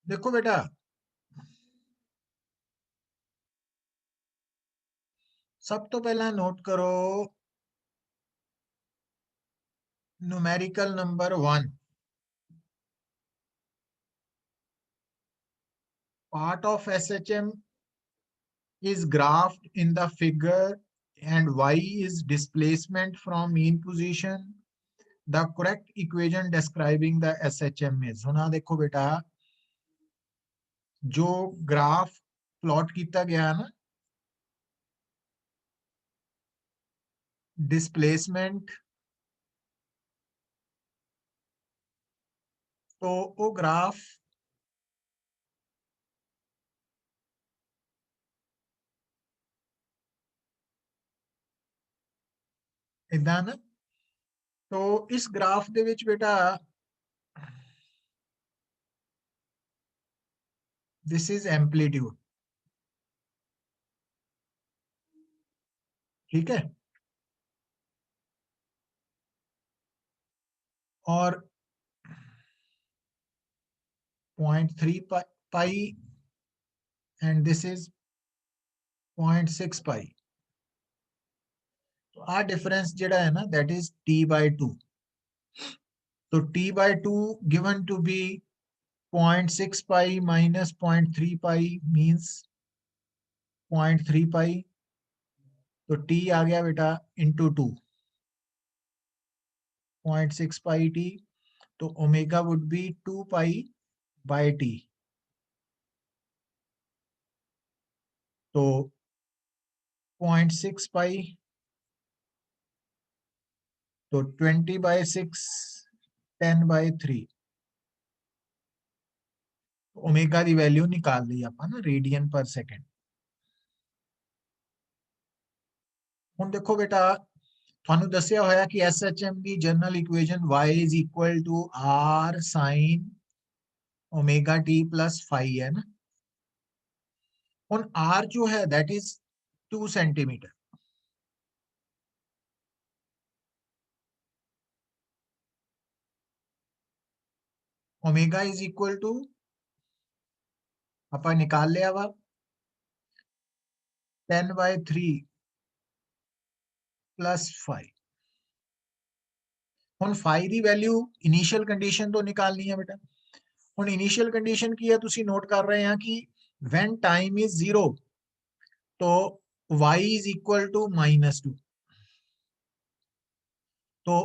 देखो बेटा, सब तो पहला नोट करो numerical number 1 part of SHM is graphed in the figure and y is displacement from mean position. The correct equation describing the SHM is होना। देखो बेटा, जो ग्राफ प्लॉट किया गया है ना, डिस्प्लेसमेंट, तो वो ग्राफ इदा ना, तो इस ग्राफ ਦੇ ਵਿੱਚ बेटा दिस इज एम्पलीट्यूड। ठीक है, और 0.3 पाई एंड दिस इज 0.6 पाई। तो आ डिफरेंस जेड़ा है ना, दैट इज t/2। तो t/2 given to be 0.6 pi minus 0.3 pi means 0.3 pi. तो t आ गया बेटा इंटू 2, 0.6 पाई t। तो omega would be 2 pi by t। तो 0.6 पाई, तो 20/6, 10/3। ओमेगा की वैल्यू निकाल ली ਆਪਾਂ ना, रेडियन पर सेकंड। ਹੁਣ देखो बेटा, ਤੁਹਾਨੂੰ ਦੱਸਿਆ ਹੋਇਆ ਕਿ SHM ਦੀ general equation y r sin omega t plus phi है ना। ਹੁਣ r जो है that is 2 centimetre. Omega is equal to ਆਪਾਂ निकाल लिया वा 10/3 प्लस 5। ਹੁਣ फाई ਦੀ ਵੈਲਿਊ ਇਨੀਸ਼ੀਅਲ ਕੰਡੀਸ਼ਨ ਤੋਂ ਨਿਕਾਲਣੀ ਹੈ बेटा। ਹੁਣ ਇਨੀਸ਼ੀਅਲ ਕੰਡੀਸ਼ਨ ਕੀ ਹੈ, ਤੁਸੀਂ ਨੋਟ ਕਰ ਰਹੇ ਹਾਂ ਕਿ व्हेन टाइम इज 0 तो y इज इक्वल टू -2। तो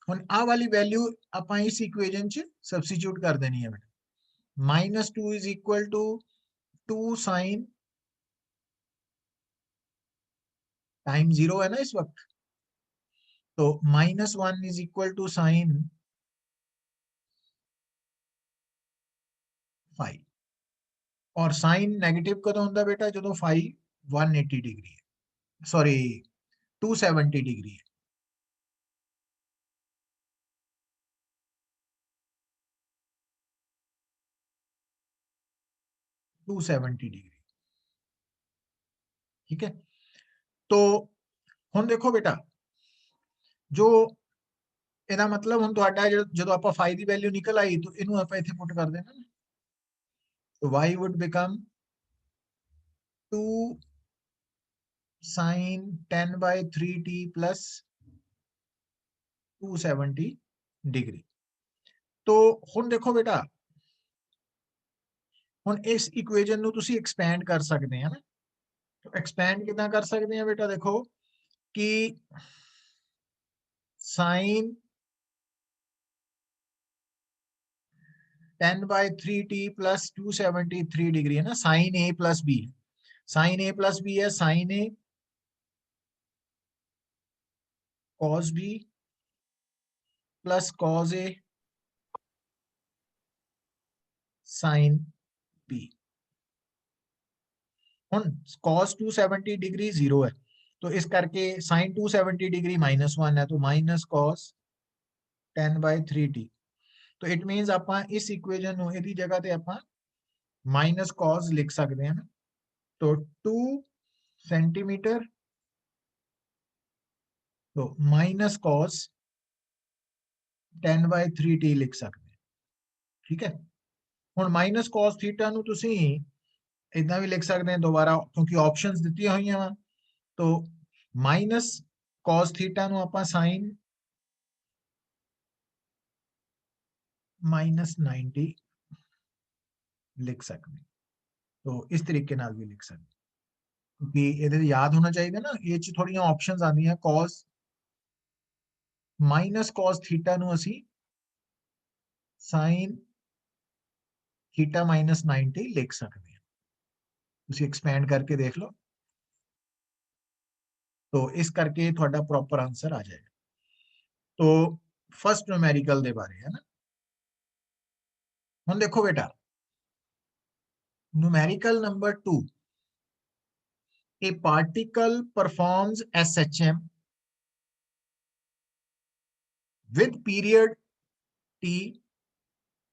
ਹੁਣ ਆ ਵਾਲੀ ਵੈਲਿਊ ਆਪਾਂ ਇਸ ਇਕੁਏਸ਼ਨ ਚ ਸਬਸਟੀट्यूट कर देनी है बेटा। -2 is equal to 2 sine, time 0 है ना इस वक्त, तो -1 इज इक्वल टू साइन 5। और साइन नेगेटिव कदों होता बेटा, जो फाई 180 डिग्री है, सॉरी 270 डिग्री है। ठीक है, तो ਹੁਣ देखो बेटा, जो ਇਹਦਾ मतलब ਹੁਣ ਤੁਹਾਡਾ ਜਦੋਂ ਆਪਾਂ फाई ਦੀ वैल्यू निकल आई तो ਇਹਨੂੰ ਆਪਾਂ ਇੱਥੇ पुट कर देना ना। तो y would become 2 sin 10/3t plus 270 degree. तो ਹੁਣ देखो बेटा, ਹੁਣ ਇਸ ਇਕੁਏਸ਼ਨ ਨੂੰ ਤੁਸੀਂ ਐਕਸਪੈਂਡ ਕਰ ਸਕਦੇ ਆ ਨਾ। तो एक्सपैंड कितना कर सकते हैं बेटा, देखो कि साइन 10/3t प्लस 273 डिग्री है ना, साइन ए प्लस बी। साइन ए प्लस बी है sign A cos B plus cos A sine B. ਹੁਣ cos 270 डिग्री 0 है, तो इस करके साइन 270 डिग्री -1 है, तो माइनस कॉस 10/3t। तो इट मीनस ਆਪਾਂ इस इक्वेशन ਨੂੰ ਇਹਦੀ जगह ਤੇ ਆਪਾਂ माइनस कॉस लिख सकते हैं ना। तो 2 सेंटीमीटर, तो माइनस कॉस 10/3t लिख सकते हैं। ठीक है, ਹੁਣ ਮਾਈਨਸ cos ਥੀਟਾ ਨੂੰ ਤੁਸੀਂ ਇਦਾਂ ਵੀ ਲਿਖ ਸਕਦੇ हैं दोबारा क्योंकि ऑप्शंस ਦਿੱਤੀਆਂ ਹੋਈਆਂ ਵਾ तो माइनस cos थीटा ਨੂੰ ਆਪਾਂ sin -90 लिख सकते हैं। तो इस तरीके नाल भी लिख सकते क्योंकि ये याद होना चाहिए ना ये थोड़ियां ऑप्शंस आती हैं cos -cos थीटा ਨੂੰ ਅਸੀਂ sin थीटा -90 लिख सकते हैं। ਤੁਸੀਂ एक्सपेंड करके देख लो तो इस करके थोड़ा प्रॉपर आंसर आ जाएगा। तो फर्स्ट न्यूमेरिकल दे बारे है ना हम देखो बेटा numerical number 2 a particle performs SHM with period t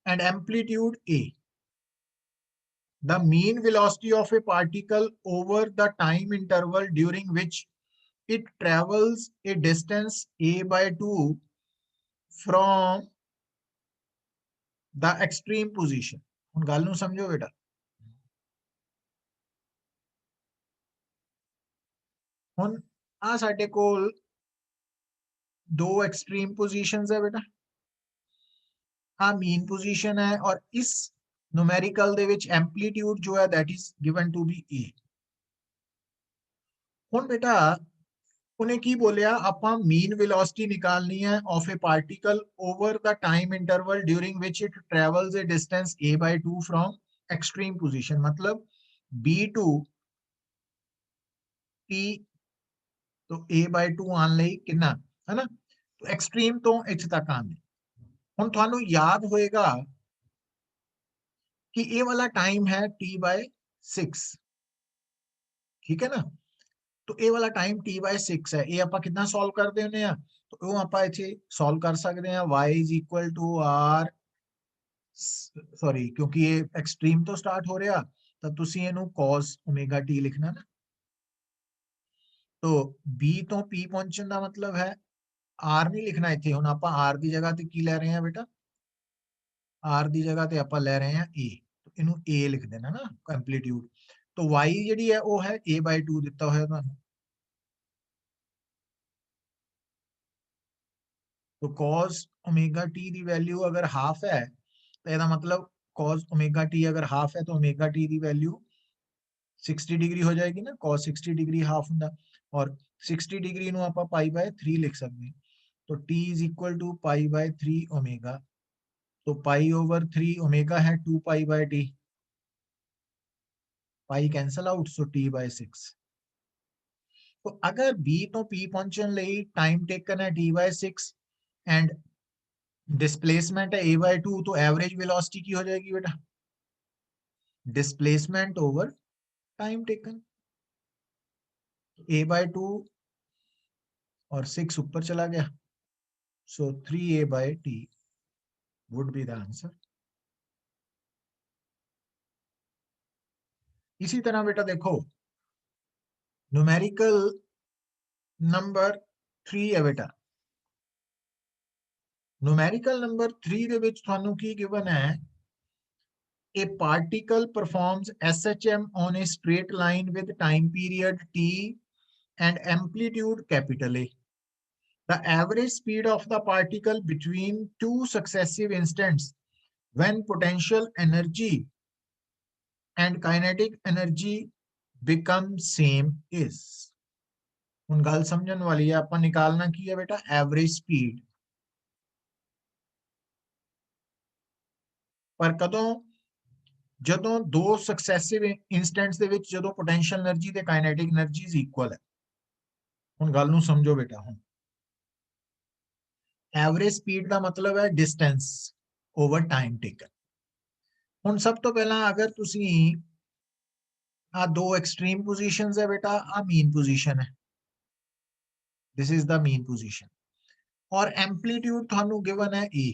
and amplitude a. The mean velocity of a particle over the time interval during which it travels a distance a by 2 from the extreme position. ਹੁਣ ਗੱਲ ਨੂੰ ਸਮਝੋ ਬੇਟਾ ਹੁਣ ਆ ਸਾਡੇ ਕੋਲ दो एक्सट्रीम पोजीशंस है बेटा आ मीन पोजीशन है और इस न्यूमेरिकल दे विच एम्पलीट्यूड जो है that is given to be A. हुन बेटा उन्हें की बोलिया आपां मीन वेलोसिटी निकालनी है of A particle over the time interval during which it travels A distance a by 2 from extreme position मतलब b2 t तो a by 2 आने लई कितना है ना तो एक्सट्रीम तो इथ तक आने हुन थानू याद होएगा कि ये वाला टाइम है t by 6 ठीक है ना तो ये वाला टाइम t by 6 है ये ਆਪਾਂ ਕਿਦਾਂ ਸੋਲਵ ਕਰਦੇ ਹੁੰਨੇ ਆ तो ਉਹ ਆਪਾਂ ਇੱਥੇ ਸੋਲਵ ਕਰ ਸਕਦੇ ਆ y is equal to r sorry क्योंकि ये एक्सट्रीम तो स्टार्ट हो रहा ਤਾਂ ਤੁਸੀਂ ਇਹਨੂੰ cos ओमेगा t लिखना ना तो b ਤੋਂ p ਪਹੁੰਚਣ ਦਾ मतलब है r नहीं लिखना ਇੱਥੇ ਹੁਣ ਆਪਾਂ r ਦੀ ਜਗ੍ਹਾ ਤੇ ਕੀ ਲੈ ਰਹੇ ਆ ਬੇਟਾ r ਦੀ ਜਗ੍ਹਾ ਤੇ ਆਪਾਂ ਲੈ ਰਹੇ ਆ a तो ਇਹਨੂੰ a ਲਿਖ ਦੇਣਾ ਨਾ ਐਂਪਲੀਟਿਊਡ तो y ਜਿਹੜੀ ਹੈ ਉਹ ਹੈ a by 2 ਦਿੱਤਾ ਹੋਇਆ ਤੁਹਾਨੂੰ तो cos ओमेगा t की वैल्यू अगर हाफ है तो ਇਹਦਾ मतलब cos ओमेगा t अगर हाफ है तो ओमेगा t की वैल्यू 60 डिग्री हो जाएगी ना cos 60 डिग्री हाफ ਹੁੰਦਾ और 60 डिग्री ਨੂੰ ਆਪਾਂ पाई by 3 लिख सकते हैं तो t is equal to pi by 3 omega तो पाई over 3 ओमेगा है 2 पाई by t pi cancel out so t by 6 तो अगर b तो p पहुंचਣ ਲਈ टाइम टेकन है t by 6 एंड डिस्प्लेसमेंट है a by 2 तो एवरेज वेलोसिटी की हो जाएगी बेटा displacement over time taken a by 2 और 6 ऊपर चला गया सो 3a by t would be the answer. इसी तरह बेटा देखो न्यूमेरिकल नंबर 3 है बेटा न्यूमेरिकल नंबर 3 ਦੇ ਵਿੱਚ ਤੁਹਾਨੂੰ ਕੀ ਗਿਵਨ ਹੈ a particle performs SHM on a straight line with time period t and amplitude capital A. The average speed of the particle between two successive instants when potential energy and kinetic energy become same is ਹੁਣ ਗੱਲ ਸਮਝਣ ਵਾਲੀ ਹੈ ਆਪਾਂ ਨਿਕਾਲਣਾ ਕੀ ਹੈ ਬੇਟਾ average speed ਪਰ ਕਦੋਂ ਜਦੋਂ ਦੋ ਸਕਸੈਸਿਵ ਇਨਸਟੈਂਟਸ ਦੇ ਵਿੱਚ ਜਦੋਂ ਪੋਟੈਂਸ਼ੀਅਲ એનર્ਜੀ ਤੇ ਕਾਈਨੈਟਿਕ એનર્ਜੀਜ਼ ਇਕੁਅਲ ਹੈ ਹੁਣ ਗੱਲ ਨੂੰ ਸਮਝੋ ਬੇਟਾ ਹੁਣ ਐਵਰੇਜ ਸਪੀਡ ਦਾ ਮਤਲਬ ਹੈ ਡਿਸਟੈਂਸ ਓਵਰ ਟਾਈਮ ਟੇਕਨ ਹੁਣ ਸਭ ਤੋਂ ਪਹਿਲਾਂ ਅਗਰ ਤੁਸੀਂ ਆ ਦੋ ਐਕਸਟ੍ਰੀਮ ਪੋਜੀਸ਼ਨਸ ਹੈ ਬੇਟਾ ਆ ਮੀਨ ਪੋਜੀਸ਼ਨ ਹੈ this is the mean position और एम्पलीट्यूड थानू गिवन है ए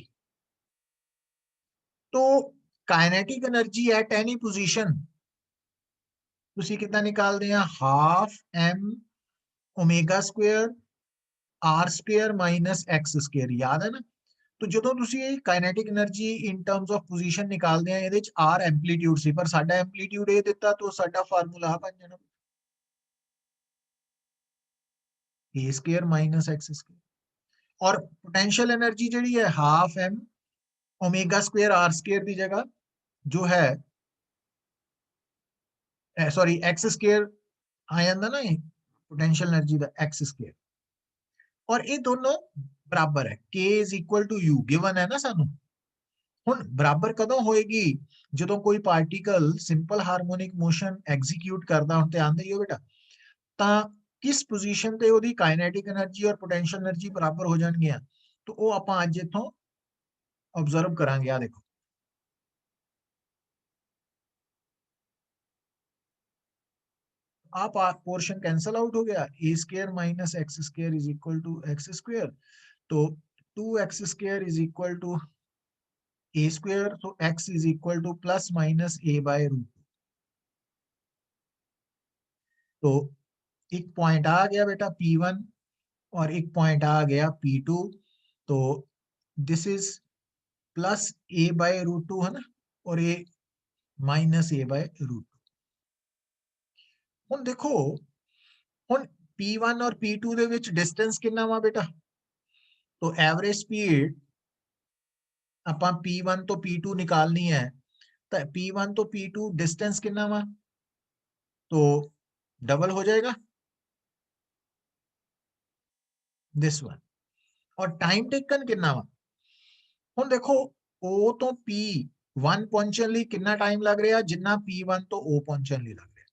तो kinetic energy at any position तुसी कितना निकालते हैं half M omega square R square minus X square याद है ना तो ਜਦੋਂ ਤੁਸੀਂ ਇਹ kinetic energy in terms of position ਨਿਕਾਲਦੇ ਆ ਇਹਦੇ ਚ r ਐਂਪਲੀਟਿਊਡ ਸੀ ਪਰ ਸਾਡਾ ਐਂਪਲੀਟਿਊਡ ਇਹ ਦਿੱਤਾ ਤਾਂ ਸਾਡਾ ਫਾਰਮੂਲਾ ਆ ਬਣ ਜਾਣਾ a square minus x square और पोटेंशियल एनर्जी ਜਿਹੜੀ ਹੈ half m omega square r square ਦੀ ਜਗ੍ਹਾ जो है सॉरी x स्क्वायर आ ਜਾਂਦਾ ਨਾ ਇਹ पोटेंशियल एनर्जी ਦਾ x स्क्वायर और ਇਹ ਦੋਨੋਂ ਬਰਾਬਰ ਹੈ k is equal to u given ਹੈ ਨਾ ਸਾਨੂੰ ਹੁਣ ਬਰਾਬਰ ਕਦੋਂ ਹੋਏਗੀ ਜਦੋਂ ਕੋਈ particle simple harmonic motion execute ਕਰਦਾ ਹੁਣ ਧਿਆਨ ਦਿਓ ਬੇਟਾ ਤਾਂ ਕਿਸ ਪੋਜੀਸ਼ਨ ਤੇ ਉਹਦੀ ਕਾਈਨੈਟਿਕ એનર્ਜੀ ਔਰ ਪੋਟੈਂਸ਼ੀਅਲ એનર્ਜੀ ਬਰਾਬਰ ਹੋ ਜਾਣਗੀਆਂ तो वो ਆਪਾਂ ਅੱਜ ਇਥੋਂ ऑब्जर्व करांगे आ देखो आप पोर्शन कैंसल आउट हो गया A square minus X square is equal to X square तो 2x square is equal to A square तो x is equal to plus minus A by root तो एक पॉइंट आ गया बेटा P1 और एक पॉइंट आ गया P2 तो this is plus A by root two है ना और ये माइनस ए बाय रूट ਹੁਣ देखो ਹੁਣ P1 और P2 ਦੇ ਵਿੱਚ डिस्टेंस ਕਿੰਨਾ ਵਾ ਬੇਟਾ तो एवरेज स्पीड ਆਪਾਂ P1 ਤੋਂ P2 ਨਿਕਾਲਣੀ ਹੈ ਤਾਂ P1 ਤੋਂ P2 डिस्टेंस कितना वा तो डबल हो जाएगा दिस वन और टाइम टेकन कितना वा ਹੁਣ देखो O ਤੋਂ P1 ਪਹੁੰਚਣ ਲਈ ਕਿੰਨਾ ਟਾਈਮ ਲੱਗ ਰਿਹਾ ਜਿੰਨਾ P1 ਤੋਂ O ਪਹੁੰਚਣ ਲਈ ਲੱਗ ਰਿਹਾ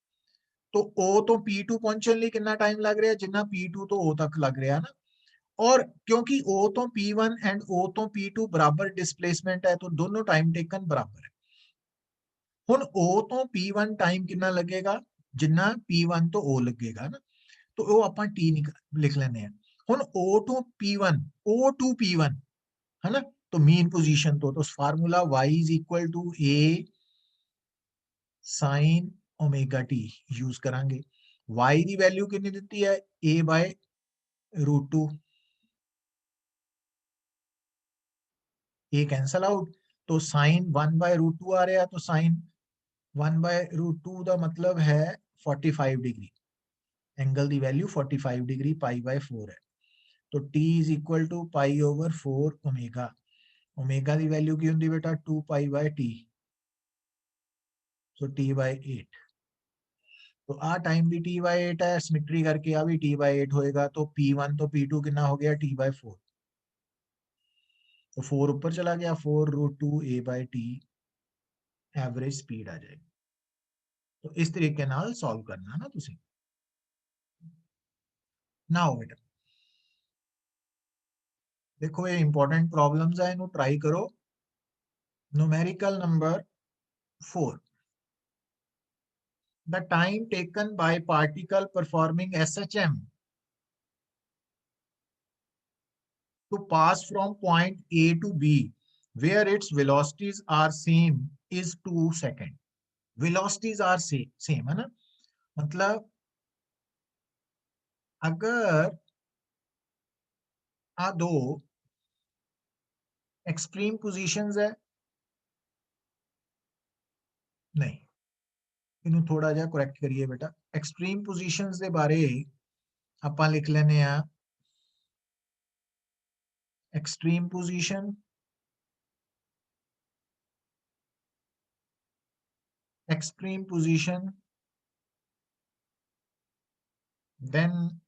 तो O ਤੋਂ P2 ਪਹੁੰਚਣ ਲਈ ਕਿੰਨਾ ਟਾਈਮ ਲੱਗ ਰਿਹਾ ਜਿੰਨਾ P2 ਤੋਂ O ਤੱਕ ਲੱਗ ਰਿਹਾ ਨਾ और क्योंकि O तो P1 एंड O तो P2 बराबर डिस्प्लेसमेंट है तो दोनों टाइम टेकन बराबर है हुन O तो P1 टाइम कितना लगेगा जिन्ना P1 तो O लगेगा ना तो वो ਆਪਾਂ T लिख लेने हैं हुन O to P1 O to P1 है ना तो मीन पोजीशन तो formula y is equal to a sin omega t use करांगे y ਦੀ ਵੈਲਿਊ ਕਿੰਨੀ ਦਿੱਤੀ ਹੈ a by root 2 a cancel out तो साइन 1 बाय रूट 2 आ रहा तो साइन 1 बाय रूट 2 का मतलब है 45 डिग्री एंगल की वैल्यू 45 डिग्री पाई बाय 4 है तो t is equal to pi over 4 omega omega की वैल्यू की होंगी बेटा 2 pi by t so t by 8 तो आ टाइम भी t बाय 8 है सिमेट्री करके आ भी t बाय 8 होएगा तो p1 तो p2 कितना हो गया t बाय 4 तो 4 ऊपर चला गया 4 root 2 a by t average speed आ जाएगी तो इस तरीके नाल सॉल्व करना ना तुसी नाउ बेटा देखो ये इंपॉर्टेंट प्रॉब्लम्स है इन्हों ट्राई करो numerical number 4 the time taken by particle performing SHM to pass from point A to B where its velocities are same is 2 seconds velocities are same है ना मतलब अगर आ दो एक्सट्रीम पोजीशंस है नहीं इन्हों थोड़ा जा करेक्ट करिए बेटा एक्सट्रीम पोजीशंस के बारे ਆਪਾਂ लिख लेने आ extreme position extreme position then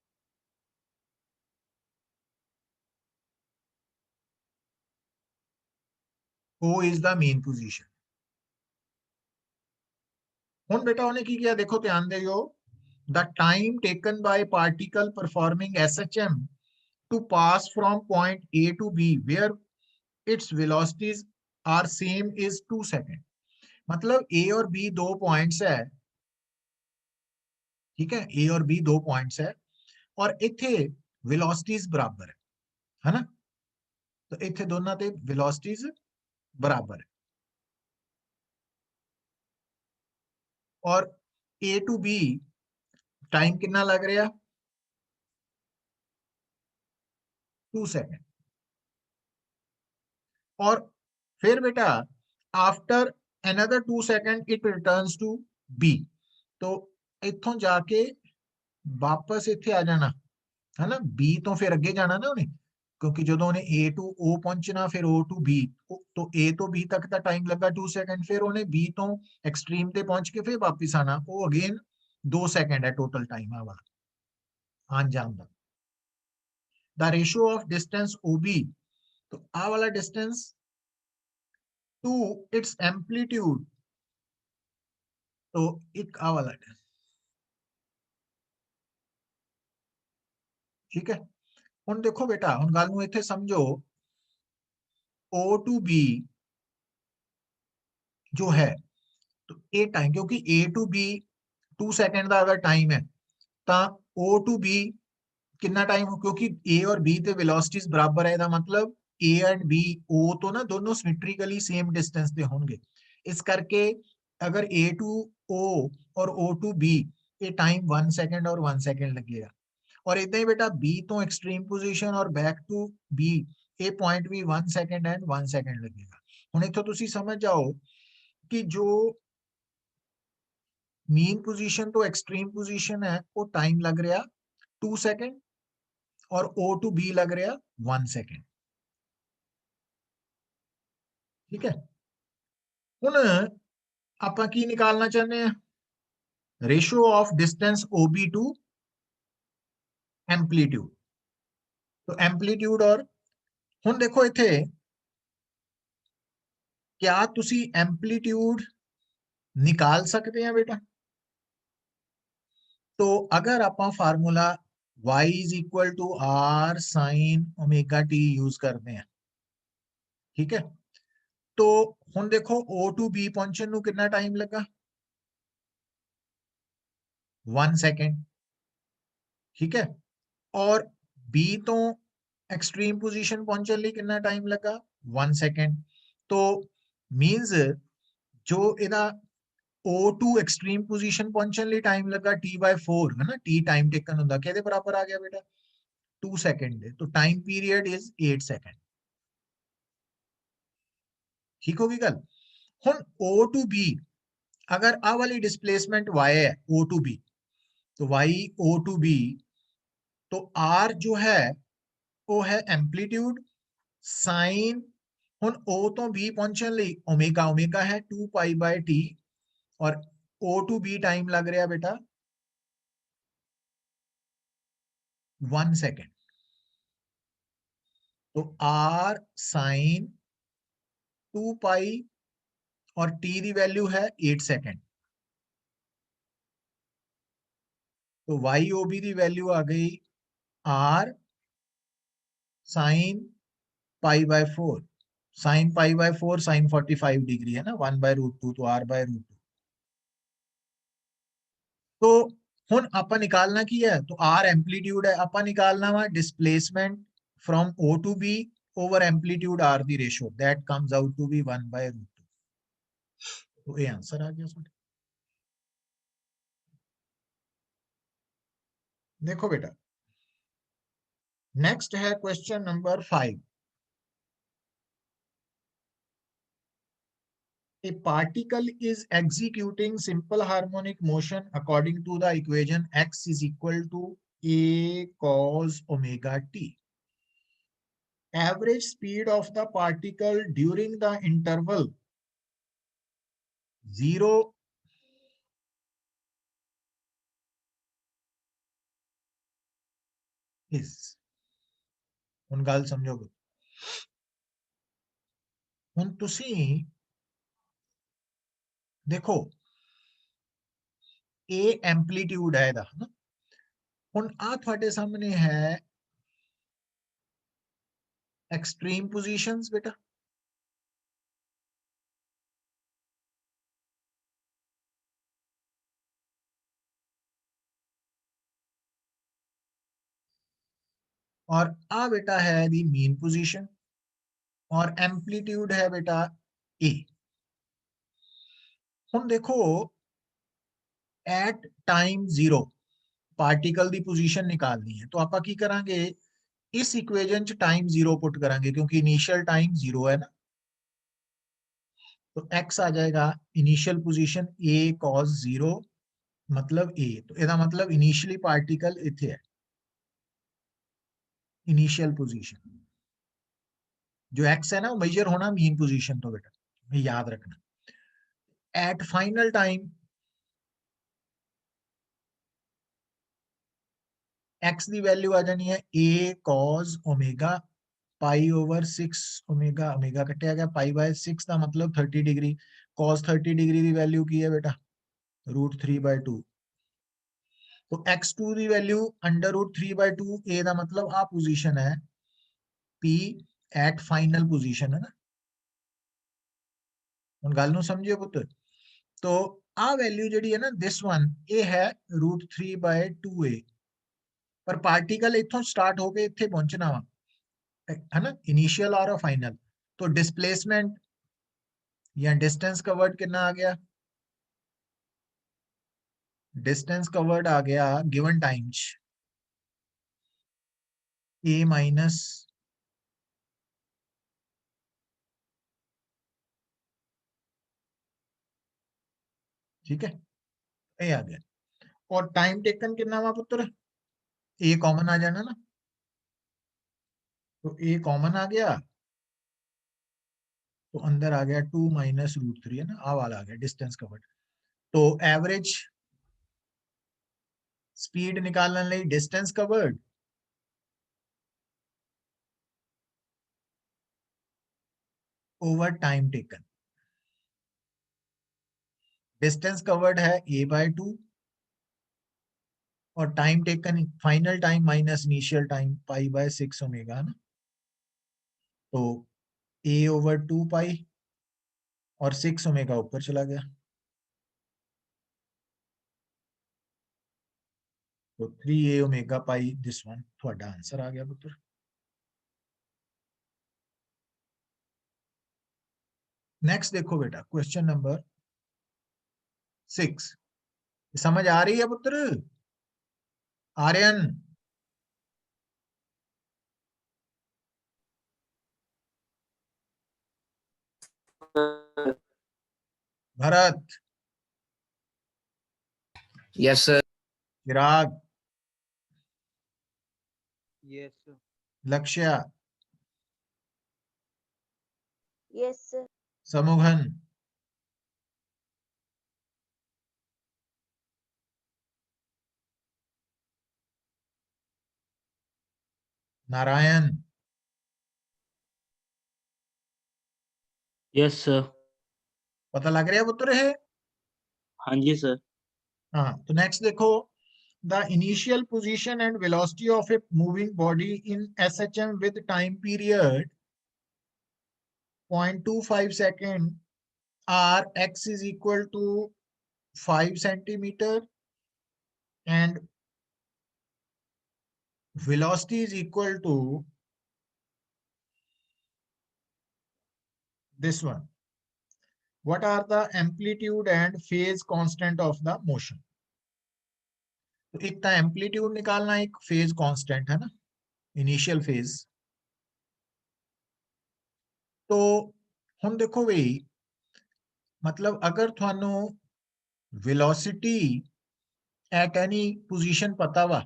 O is the mean position ਹੁਣ बेटा ਉਹਨੇ ਕੀ किया देखो ध्यान ਦਿਓ the time taken by particle performing SHM to pass from point A to B where its velocities are same is 2 seconds मतलब A और B दो पॉइंट्स है ठीक है A और B दो पॉइंट्स है और इथे वेलोसिटीज बराबर है ना तो इथे दोनों ते वेलोसिटीज बराबर है और A टू B टाइम कितना लग रहा 2 सेकंड और फिर बेटा after another 2 second it returns to be. तो इथों जाके वापस इथे आ जाना है ना, बी तो फिर अगे जाना ना उन्हें, क्योंकि जो उन्हें ए टू ओ पहुंचना फिर ओ टू बी, तो ए तो बी तक का टाइम लगा 2 सेकंड, फिर उन्हें बी तो एक्सट्रीम ते पहुंच के फिर वापस आना, वो अगेन 2 सेकंड है टोटल टाइम आ वाला आन जान दा। The ratio of distance O B, तो आ वाला डिस्टेंस टू इट्स एम्पलीट्यूड, तो एक आ वाला है, ठीक है। ਹੁਣ देखो बेटा ਹੁਣ ਗੱਲ ਨੂੰ ਇੱਥੇ समझो, O टू B जो है, तो ए टाइम, क्योंकि ए टू बी 2 सेकंड का अगर टाइम है तो ओ टू बी कितना टाइम हो, क्योंकि ए और बी ते वेलोसिटीज बराबर है, ਇਹਦਾ मतलब ए एंड बी ओ तो ना दोनों सिमेट्रिकली सेम डिस्टेंस पे होंगे, इस करके अगर ए टू ओ और ओ टू बी ये टाइम 1 सेकंड और 1 सेकंड लगेगा। और इतना ही बेटा बी तो एक्सट्रीम पोजीशन और बैक टू बी ये पॉइंट भी 1 सेकंड एंड 1 सेकंड लगेगा। ਹੁਣ ਇੱਥੋਂ ਤੁਸੀਂ समझ जाओ कि जो मीन पोजीशन तो एक्सट्रीम पोजीशन है वो टाइम लग रहा 2 सेकंड और ओ टू बी लग रहा 1 सेकंड, ठीक है। ਹੁਣ ਆਪਾਂ ਕੀ ਨਿਕਾਲਣਾ ਚਾਹੁੰਦੇ ਆ, ratio of distance O B to amplitude. तो एम्पलीट्यूड और ਹੁਣ देखो इथे क्या तुसी एम्पलीट्यूड निकाल सकते हैं बेटा, तो अगर आप formula y is equal to R sine omega T use करते हैं, ठीक है, तो ਹੁਣ देखो O टू B पहुंचने ਨੂੰ कितना टाइम लगा 1 सेकंड, ठीक है, और B तो एक्सट्रीम पोजीशन पहुंचने ਲਈ कितना टाइम लगा 1 सेकंड। तो मींस जो ਇਹਦਾ O2 एक्सट्रीम पोजीशन पहुंचने ਲਈ टाइम लगा T/4 है ना, T टाइम टेकन ਹੁੰਦਾ ਕਿਹਦੇ बराबर आ गया बेटा 2 सेकंड दे, तो टाइम पीरियड इज 8 सेकंड, ठीक होगी गल। ਹੁਣ O टू B अगर आ वाली डिस्प्लेसमेंट y है O टू B, तो y O टू B, तो R जो है वो है एम्पलीट्यूड साइन, ਹੁਣ O तो B पहुंचने ਲਈ ओमेगा, ओमेगा है 2 पाई बाय T, और O टू B टाइम लग रहा बेटा 1 सेकंड, तो R साइन 2 पाई और T की वैल्यू है 8 सेकंड, तो YOB की वैल्यू आ गई R sine pi by 4, sine pi by 4 sine 45 degree है ना, 1/√2, तो R/√2। तो ਹੁਣ ਆਪਾਂ ਨਿਕਾਲਣਾ ਕੀ ਹੈ, तो R एम्पलीट्यूड है, ਆਪਾਂ ਨਿਕਾਲਣਾ ਵਾ displacement from O to B over amplitude R ਦੀ ratio, that comes out to be 1/√2। तो ये आंसर आ गया साਡਾ। देखो बेटा नेक्स्ट है question number 5। A particle is executing simple harmonic motion according to the equation x is equal to a cos omega t. Average speed of the particle during the interval 0 is, ਹੁਣ ਗੱਲ ਸਮਝੋਗੇ, ਹੁਣ ਤੁਸੀਂ देखो a amplitude है ਇਹਦਾ ਨਾ, ਹੁਣ ਆ ਤੁਹਾਡੇ ਸਾਹਮਣੇ ਹੈ एक्सट्रीम पोजीशंस बेटा, और आ बेटा है दी मीन पोजीशन, और एम्पलीट्यूड है बेटा a। ਹੁਣ देखो एट टाइम 0 पार्टिकल की पोजीशन निकालनी है, तो आप की करांगे इस इक्वेशन च टाइम 0 पुट करांगे, क्योंकि इनिशियल टाइम 0 है ना, तो x आ जाएगा इनिशियल पोजीशन a cos 0 मतलब a, तो ਇਹਦਾ मतलब इनिशियली पार्टिकल इथे है, इनिशियल पोजीशन जो x है ना वो मेजर होना मीन पोजीशन तो बेटा याद रखना। एट फाइनल टाइम x की वैल्यू आ जानी है a cos omega pi over 6 omega, omega कटिया गया पाई बाय 6 का मतलब 30 डिग्री, cos 30 डिग्री की वैल्यू की है बेटा √3/2, तो x2 की वैल्यू √3/2 a का मतलब आ पोजीशन है p एट फाइनल पोजीशन है ना। ਹੁਣ ਗੱਲ ਨੂੰ ਸਮਝਿਓ ਪੁੱਤ, तो आ वैल्यू ਜਿਹੜੀ है ना दिस वन ये है √3/2a, पर पार्टिकल इथों स्टार्ट होके इथे पहुंचना वा है ना, इनिशियल और फाइनल, तो डिस्प्लेसमेंट या डिस्टेंस कवर्ड कितना आ गया, डिस्टेंस कवर्ड आ गया गिवन टाइम्स a माइनस ठीक है ये आ गया, और टाइम टेकन कितना हुआ पुत्र, a कॉमन आ जाना ना, तो a कॉमन आ गया तो अंदर आ गया 2 माइनस √3 है ना, आ वाला आ गया डिस्टेंस कवर्ड। तो एवरेज स्पीड निकालने ਲਈ distance covered over time taken, distance covered है a/2 और time taken final time minus initial time पाई/6 ओमेगा ना, तो a/2 पाई और 6 ओमेगा ऊपर चला गया, तो 3a omega pi this one थोड़ा आंसर आ गया पुत्र। नेक्स्ट देखो बेटा क्वेश्चन नंबर 6, समझ आ रही है पुत्र Aryan, Bharat, yes sir. Chirag, yes sir. Lakshya, yes sir. Samughan, Narayan, yes sir. पता लग रहा है पुत्र है। हाँ जी सर। हाँ तो नेक्स्ट देखो, the initial position and velocity of a moving body in SHM with time period 0.25 second are x is equal to 5 centimeter and velocity is equal to this one. What are the amplitude and phase constant of the motion? तो एक तो amplitude निकालना, एक phase constant है ना, initial phase. तो हम देखो भाई मतलब अगर थानू वेलोसिटी एट एनी पोजीशन पता वा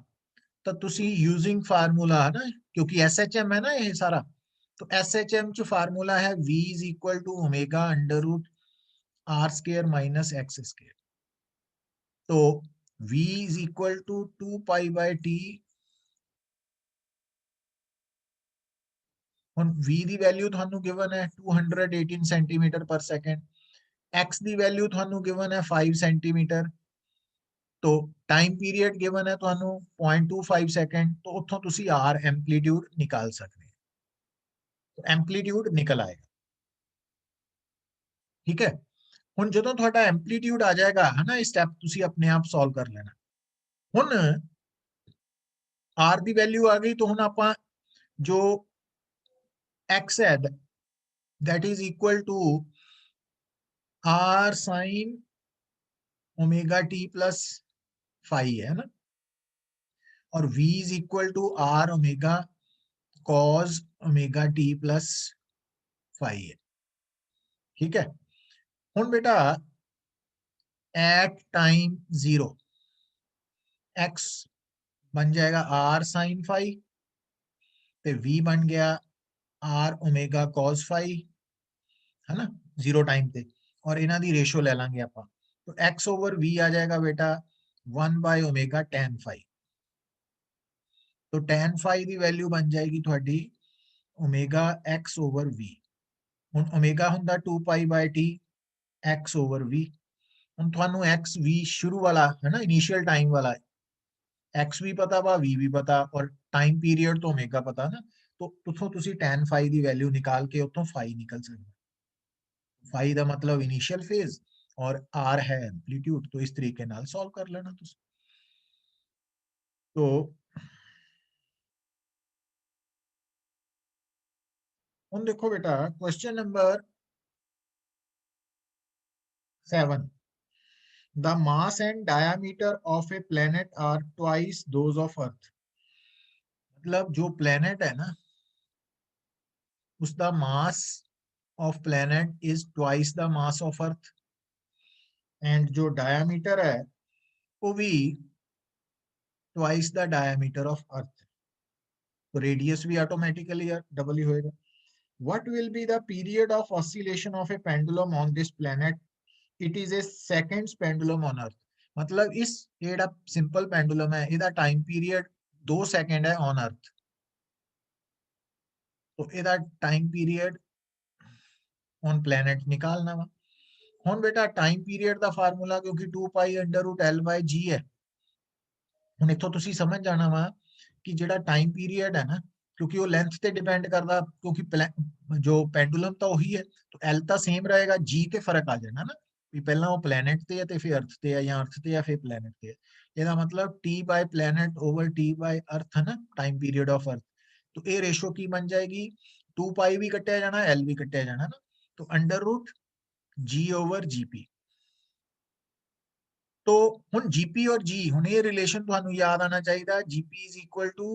तो तुसी यूजिंग फार्मूला है ना, क्योंकि एसएचएम है ना ये सारा, तो एसएचएम च फार्मूला है v is equal to omega under root R square minus X square, तो v is equal to 2 pi, ਹੁਣ v ਦੀ ਵੈਲਿਊ ਤੁਹਾਨੂੰ ਗਿਵਨ ਹੈ 218 ਸੈਂਟੀਮੀਟਰ ਪਰ ਸੈਕਿੰਡ, x ਦੀ ਵੈਲਿਊ ਤੁਹਾਨੂੰ ਗਿਵਨ ਹੈ 5 ਸੈਂਟੀਮੀਟਰ, तो टाइम पीरियड गिवन है ਤੁਹਾਨੂੰ 0.25 सेकंड, तो ਉੱਥੋਂ ਤੁਸੀਂ r एम्पलीट्यूड निकाल सकते हैं, तो एम्पलीट्यूड निकल आएगा ठीक है। ਹੁਣ ਜਦੋਂ ਤੁਹਾਡਾ एम्पलीट्यूड आ जाएगा है ना, ਇਹ स्टेप ਤੁਸੀਂ अपने आप सॉल्व कर लेना। ਹੁਣ r ਦੀ वैल्यू आ गई, तो ਹੁਣ ਆਪਾਂ जो x है that is equal to r sin omega t plus five है ना, और v is equal to r omega cos omega t plus five है ठीक है। ਹੁਣ बेटा एट टाइम 0 x बन जाएगा r sin फाई ਤੇ v बन गया r ओमेगा cos फाई है ना 0 टाइम ਤੇ और ਇਹਨਾਂ ਦੀ ਰੇਸ਼ੋ ਲੈ ਲਾਂਗੇ ਆਪਾਂ तो x over v आ जाएगा बेटा 1 by ओमेगा tan फाई तो tan फाई ਦੀ ਵੈਲਿਊ ਬਣ ਜਾਏਗੀ ਤੁਹਾਡੀ ओमेगा x over v ਹੁਣ ओमेगा ਹੁੰਦਾ 2 pi by t x over v ਹੁਣ ਤੁਹਾਨੂੰ x v ਸ਼ੁਰੂ ਵਾਲਾ ਹੈ ਨਾ ਇਨੀਸ਼ੀਅਲ ਟਾਈਮ ਵਾਲਾ x ਵੀ ਪਤਾ ਵਾ v ਵੀ ਪਤਾ ਔਰ ਟਾਈਮ ਪੀਰੀਅਡ ਤੋਂ ओमेगा ਪਤਾ ਨਾ तो ਉਥੋਂ ਤੁਸੀਂ tan फाई ਦੀ ਵੈਲਿਊ ਨਿਕਾਲ ਕੇ ਉਥੋਂ फाई ਨਿਕਲ ਸਕਦਾ फाई ਦਾ मतलब इनिशियल फेज और r है एम्पलीट्यूड तो इस तरीके नाल सॉल्व कर लेना तुसी तो ਹੁਣ देखो बेटा question number 7 the mass and diameter of a planet are twice those of earth मतलब जो planet है ना उसका mass of planet is twice the mass of earth and जो diameter है वो भी twice the diameter of earth तो radius भी automatically डबल ही होएगा what will be the period of oscillation of a pendulum on this planet it is a seconds pendulum on earth मतलब इस जेड़ा सिंपल पेंडुलम है ਇਹਦਾ टाइम पीरियड 2 सेकंड है on earth तो ਇਹਦਾ टाइम पीरियड ऑन प्लैनेट निकालना वा ਹੁਣ बेटा टाइम पीरियड ਦਾ ਫਾਰਮੂਲਾ ਕਿਉਂਕਿ 2 ਪਾਈ ਅੰਡਰ ਰੂਟ l ਬਾਈ g ਹੈ ਹੁਣ ਇੱਥੋਂ ਤੁਸੀਂ ਸਮਝ ਜਾਣਾ ਵਾ ਕਿ ਜਿਹੜਾ टाइम पीरियड है ना क्योंकि वो लेंथ ਤੇ डिपेंड करता क्योंकि जो पेंडुलम ਤਾਂ ਉਹੀ ਹੈ तो l ਤਾਂ सेम रहेगा g ਤੇ ਫਰਕ ਆ ਜਾਣਾ ਨਾ ਵੀ ਪਹਿਲਾਂ ਉਹ ਪਲੈਨਟ ਤੇ ਹੈ ਤੇ ਫਿਰ ਅਰਥ ਤੇ ਹੈ ਜਾਂ ਅਰਥ ਤੇ ਹੈ ਫਿਰ ਪਲੈਨਟ ਤੇ ਹੈ ਇਹਦਾ मतलब t by planet over t by earth है ना टाइम पीरियड ऑफ अर्थ तो ये रेशो की बन जाएगी 2 पाई भी कटिया जाना l भी कटिया जाना ना तो under root g over gp तो हुन gp और g हुन ये रिलेशन ਤੁਹਾਨੂੰ याद आना चाहिए gp is equal to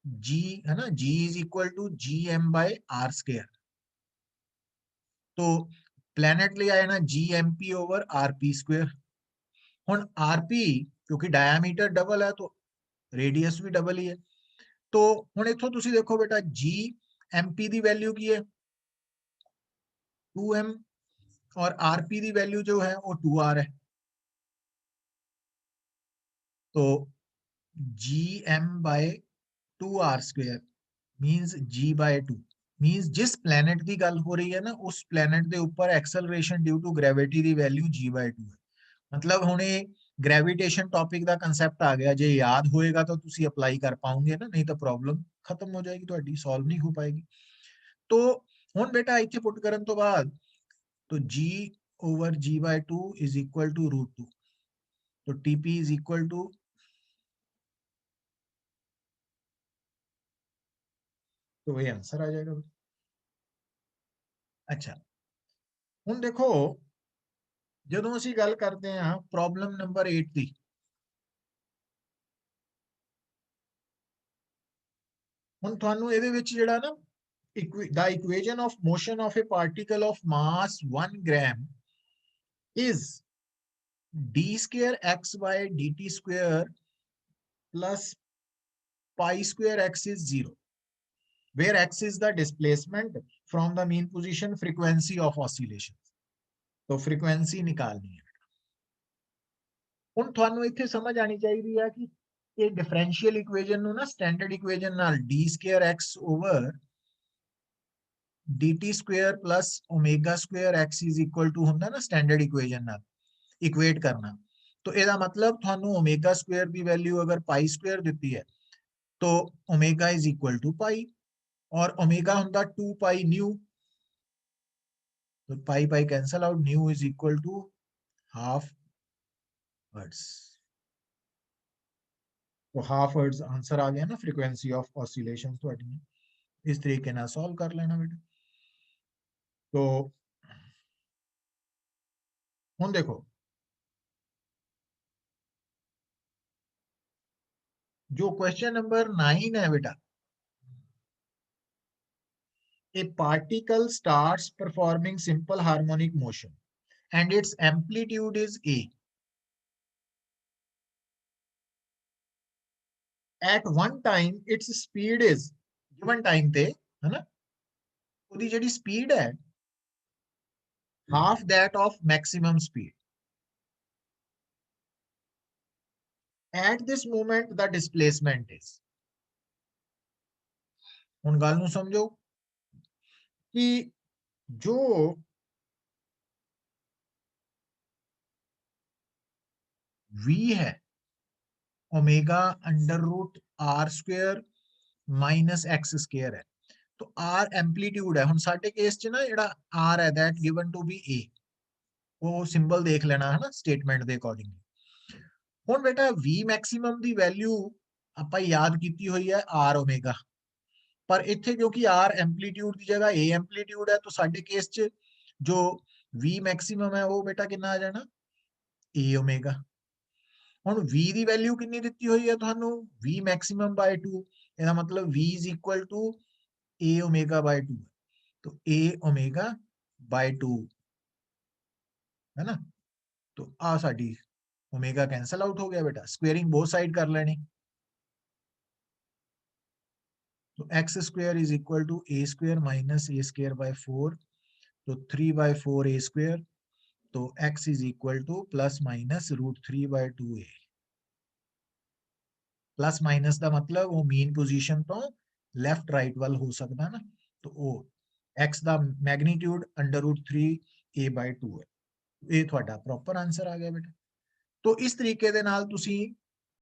g है ना g is equal to gm by r square तो प्लैनेट ले आया ना gmp over rp square ਹੁਣ rp क्योंकि डायमीटर डबल है तो रेडियस भी डबल ही है तो ਹੁਣ ਇੱਥੋਂ ਤੁਸੀਂ ਦੇਖੋ ਬੇਟਾ gmp ਦੀ ਵੈਲਿਊ ਕੀ ਹੈ 2m और rp ਦੀ वैल्यू जो है वो 2r है तो gm by 2r square means g by 2 means जिस प्लैनेट की गल हो रही है ना उस प्लैनेट के ऊपर एक्सेलरेशन ड्यू टू ग्रेविटी की वैल्यू g by 2 है मतलब हुणे ग्रेविटेशन टॉपिक का कंसेप्ट आ गया जे याद होएगा तो तुसी अप्लाई कर पाओगे ना नहीं तो प्रॉब्लम खत्म हो जाएगी ਤੁਹਾਡੀ सॉल्व नहीं हो पाएगी तो हुन बेटा इथे पुट करन तो बाद तो g over g by 2 is equal to root 2 तो TP is equal to तो वही आंसर आ जाएगा अच्छा हुन देखो ਜਦੋਂ ਅਸੀਂ ਗੱਲ ਕਰਦੇ ਹਾਂ ਪ੍ਰੋਬਲਮ ਨੰਬਰ 8 ਦੀ ਹੁਣ ਤੁਹਾਨੂੰ ਇਹਦੇ ਵਿੱਚ ਜਿਹੜਾ ਨਾ the equation of motion of a particle of mass 1 gram is d square x by dt square plus pi square x is 0 where x is the displacement from the mean position frequency of oscillation तो frequency निकालनी है ਹੁਣ ਤੁਹਾਨੂੰ ਇੱਥੇ ਸਮਝ ਆਣੀ ਚਾਹੀਦੀ ਹੈ ਕਿ ਇਹ ਡਿਫਰੈਂਸ਼ੀਅਲ ਇਕੁਏਸ਼ਨ ਨੂੰ ਨਾ ਸਟੈਂਡਰਡ ਇਕੁਏਸ਼ਨ ਨਾਲ d square x over dt square plus omega square x is equal to ਹੁੰਦਾ ਨਾ ਸਟੈਂਡਰਡ ਇਕੁਏਸ਼ਨ ਨਾਲ ਇਕੁਏਟ ਕਰਨਾ तो ਇਹਦਾ मतलब ਤੁਹਾਨੂੰ ओमेगा स्क्वायर ਦੀ वैल्यू अगर पाई स्क्वायर ਦਿੱਤੀ है तो omega is equal to pi और ओमेगा ਹੁੰਦਾ 2 पाई न्यू तो pi pi cancel out nu is equal to half hertz तो हाफ हर्ट्ज आंसर आ गया ना फ्रीक्वेंसी ऑफ ऑसिलेशन ਤੁਹਾਡੀ इस तरीके ना सॉल्व कर लेना बेटा तो हुन देखो जो क्वेश्चन नंबर 9 है बेटा a particle starts performing simple harmonic motion and its amplitude is A. At one time its speed is given time te है ना ਉਹਦੀ ਜਿਹੜੀ speed है half that of maximum speed. At this moment the displacement is, ਹੁਣ ਗੱਲ ਨੂੰ ਸਮਝੋ कि जो v है omega under root R square minus X square है तो आर एम्पलीट्यूड है ਹੁਣ ਸਾਡੇ ਕੇਸ ਚ ਨਾ ਜਿਹੜਾ r ਹੈ that given to be a ਉਹ ਸਿੰਬਲ ਦੇਖ ਲੈਣਾ ਹੈ ਨਾ ਸਟੇਟਮੈਂਟ ਦੇ ਅਕੋਰਡਿੰਗਲੀ ਹੁਣ ਬੇਟਾ v ਮੈਕਸਿਮਮ ਦੀ ਵੈਲਿਊ ਆਪਾਂ ਯਾਦ ਕੀਤੀ ਹੋਈ ਹੈ r ਓਮੇਗਾ ਪਰ ਇੱਥੇ ਕਿਉਂਕਿ r ਐਂਪਲੀਟਿਊਡ ਦੀ ਜਗ੍ਹਾ a ਐਂਪਲੀਟਿਊਡ ਹੈ ਤਾਂ ਸਾਡੇ ਕੇਸ 'ਚ ਜੋ v ਮੈਕਸਿਮਮ ਹੈ ਉਹ ਬੇਟਾ ਕਿੰਨਾ ਆ ਜਾਣਾ a ਓਮੇਗਾ ਹੁਣ v ਦੀ ਵੈਲਿਊ ਕਿੰਨੀ ਦਿੱਤੀ ਹੋਈ ਹੈ ਤੁਹਾਨੂੰ v ਮੈਕਸਿਮਮ ਬਾਈ 2 ਇਹਦਾ ਮਤਲਬ v is equal to a omega by 2 तो a ओमेगा बाय 2 है ना तो आ साडी ओमेगा कैंसल आउट हो गया बेटा स्क्वेयरिंग बोथ साइड कर लेनी तो X square is equal to A square minus A square by 4 तो 3 बाय 4 ए स्क्वायर तो x is equal to plus minus root 3 by 2a plus minus का मतलब वो मीन पोजीशन तो लेफ्ट राइट वाल हो सकता है ना तो वो x का magnitude under root 3 a by 2 है ये थोड़ा प्रॉपर आंसर आ गया बेटा तो इस तरीके दे नाल तुसी